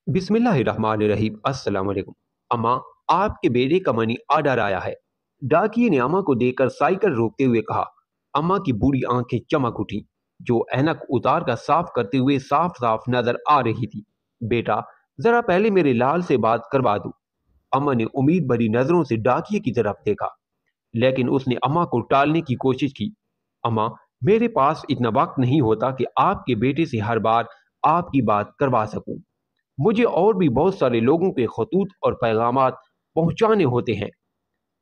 बिस्मिल्लाहिर्रहमानिर्रहीम। अस्सलाम वालेकुम। अम्मा, आपके बेटे का मनी ऑर्डर आया है। डाकिये ने अम्मा को देखकर साइकिल रोकते हुए कहा। अम्मा की बूढ़ी आंखें चमक उठी, जो ऐनक उतार कर साफ करते हुए साफ साफ नजर आ रही थी। बेटा, जरा पहले मेरे लाल से बात करवा दो। अम्मा ने उम्मीद भरी नजरों से डाकिये की तरफ देखा, लेकिन उसने अम्मा को टालने की कोशिश की। अम्मा, मेरे पास इतना वक्त नहीं होता कि आपके बेटे से हर बार आपकी बात करवा सकूं। मुझे और भी बहुत सारे लोगों के खतूत और पैगामात पहुंचाने होते हैं।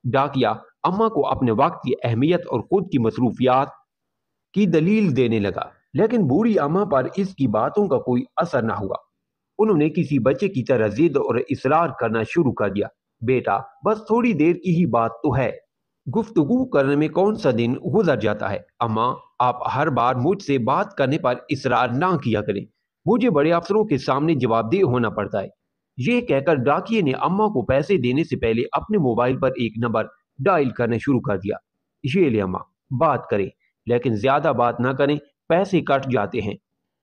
डाकिया अम्मा को अपने वक्त की अहमियत और खुद की मसरूफियात की दलील देने लगा, लेकिन बूढ़ी अम्मा पर इसकी बातों का कोई असर न हुआ। उन्होंने किसी बच्चे की तरह जिद और इसरार करना शुरू कर दिया। बेटा, बस थोड़ी देर की ही बात तो है। गुफ्तगू करने में कौन सा दिन गुजर जाता है। अम्मा, आप हर बार मुझसे बात करने पर इसरार ना किया करें। मुझे बड़े अफसरों के सामने जवाबदेह होना पड़ता है। ये कहकर डाकिये ने अम्मा को पैसे देने से पहले अपने मोबाइल पर एक नंबर डायल करना शुरू कर दिया। ये ले अम्मा, बात करें, लेकिन ज्यादा बात ना करें, पैसे कट जाते हैं।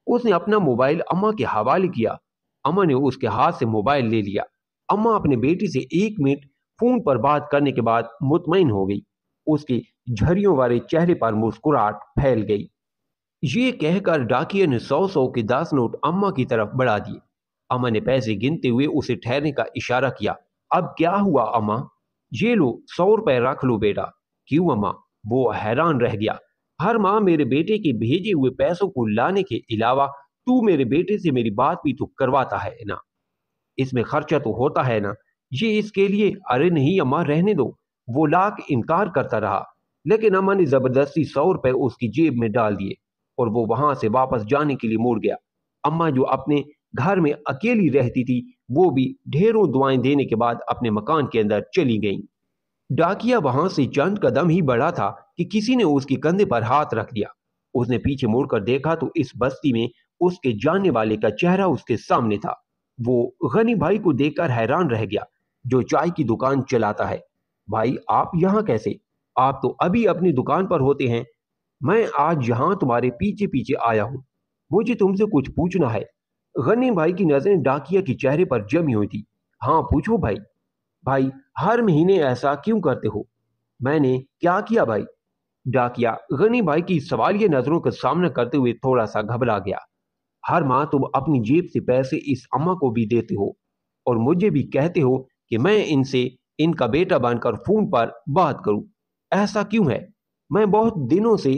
उसने अपना मोबाइल अम्मा के हवाले किया। अम्मा ने उसके हाथ से मोबाइल ले लिया। अम्मा अपने बेटी से 1 मिनट फोन पर बात करने के बाद मुतमईन हो गई। उसके झरियों वाले चेहरे पर मुस्कुराहट फैल गई। ये कहकर डाकिये ने 100 के 10 नोट अम्मा की तरफ बढ़ा दिए। अम्मा ने पैसे गिनते हुए उसे ठहरने का इशारा किया। अब क्या हुआ अम्मा? ये लो, 100 रुपए रख लो बेटा। क्यों अम्मा? वो हैरान रह गया। हर माह मेरे बेटे के भेजे हुए पैसों को लाने के अलावा तू मेरे बेटे से मेरी बात भी तो करवाता है ना। इसमें खर्चा तो होता है ना। ये इसके लिए। अरे नहीं अम्मा, रहने दो। वो लाख इनकार करता रहा, लेकिन अम्मा ने जबरदस्ती 100 रुपए उसकी जेब में डाल दिए और वो वहां से वापस जाने के लिए मुड़ गया। अम्मा, जो अपने घर में अकेली रहती थी, वो भी ढेरों दुआएं देने के बाद अपने मकान के अंदर चली गईं। डाकिया वहां से चंद कदम ही बढ़ा था कि किसी ने उसके कंधे पर हाथ रख दिया। उसने पीछे मुड़कर देखा तो इस बस्ती में उसके जानने वाले का चेहरा उसके सामने था। वो गनी भाई को देखकर हैरान रह गया, जो चाय की दुकान चलाता है। भाई, आप यहाँ कैसे? आप तो अभी अपनी दुकान पर होते हैं। मैं आज यहाँ तुम्हारे पीछे पीछे आया हूँ। मुझे तुमसे कुछ पूछना है। गनी भाई की नजरें डाकिया के चेहरे पर जमी हुई थी। हाँ, पूछो भाई। भाई, हर महीने ऐसा क्यों करते हो? मैंने क्या किया भाई? डाकिया गनी भाई की सवालिया नजरों का सामना करते हुए थोड़ा सा घबरा गया। हर माह तुम अपनी जेब से पैसे इस अम्मा को भी देते हो और मुझे भी कहते हो कि मैं इनसे इनका बेटा बनकर फोन पर बात करूं। ऐसा क्यों है? मैं बहुत दिनों से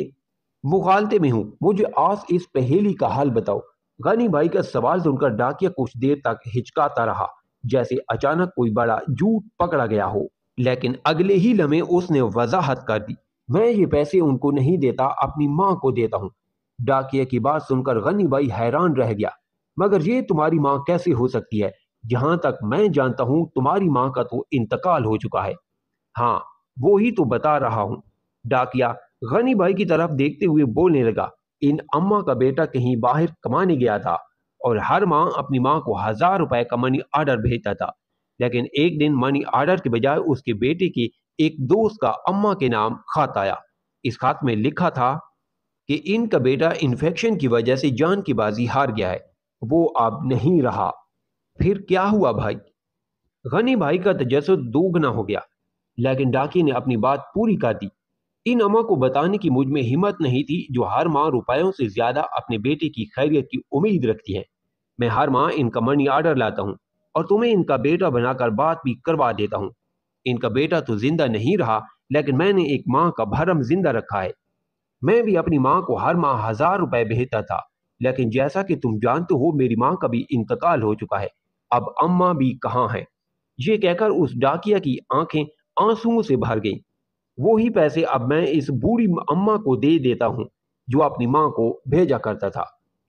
मुखालते में हूं। मुझे आज इस पहेली का हल बताओ। गनी भाई का सवाल सुनकर डाकिया कुछ देर तक हिचकाता रहा, जैसे अचानक कोई बड़ा झूठ पकड़ा गया हो। लेकिन अगले ही लम्हे उसने वजाहत कर दी। मैं ये पैसे उनको नहीं देता, अपनी माँ को देता हूँ। डाकिया की बात सुनकर गनी भाई हैरान रह गया। मगर ये तुम्हारी माँ कैसे हो सकती है? जहां तक मैं जानता हूं, तुम्हारी माँ का तो इंतकाल हो चुका है। हाँ, वो ही तो बता रहा हूं। डाकिया गनी भाई की तरफ देखते हुए बोलने लगा। इन अम्मा का बेटा कहीं बाहर कमाने गया था और हर माह अपनी माँ को 1000 रुपए का मनी ऑर्डर भेजता था। लेकिन एक दिन मनी ऑर्डर के बजाय उसके बेटे के एक दोस्त का अम्मा के नाम खत आया। इस खत में लिखा था कि इनका बेटा इन्फेक्शन की वजह से जान की बाजी हार गया है। वो अब नहीं रहा। फिर क्या हुआ भाई? गनी भाई का तजस्सुस दोगुना हो गया, लेकिन डाकी ने अपनी बात पूरी कर दी। इन अम्मा को बताने की मुझ में हिम्मत नहीं थी, जो हर माह रुपयों से ज्यादा अपने बेटे की खैरियत की उम्मीद रखती है। मैं हर माह इनका मनी ऑर्डर लाता हूँ और तुम्हें इनका बेटा बनाकर बात भी करवा देता हूँ। इनका बेटा तो जिंदा नहीं रहा, लेकिन मैंने एक माँ का भरम जिंदा रखा है। मैं भी अपनी माँ को हर माह 1000 रुपए भेजता था, लेकिन जैसा कि तुम जानते हो, मेरी माँ का भी इंतकाल हो चुका है। अब अम्मा भी कहाँ है? ये कहकर उस डाकिया की आंखें आंसुओं से भर गईं। वो ही पैसे अब मैं इस बूढ़ी अम्मा को दे देता हूँ, जो अपनी माँ को भेजा करता था,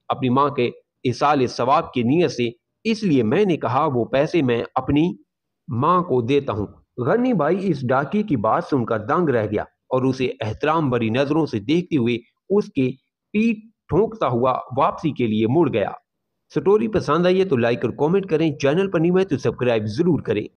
अपनी माँ के इसाले सवाब की नीयत से। इसलिए मैंने कहा वो पैसे मैं अपनी माँ को देता हूँ। गनी भाई इस डाकिये की बात सुनकर दंग रह गया और उसे एहतराम भरी नजरों से देखते हुए उसके पीठ ठोंकता हुआ वापसी के लिए मुड़ गया। स्टोरी पसंद आई है तो लाइक और कमेंट करें। चैनल पर नहीं है तो सब्सक्राइब जरूर करें।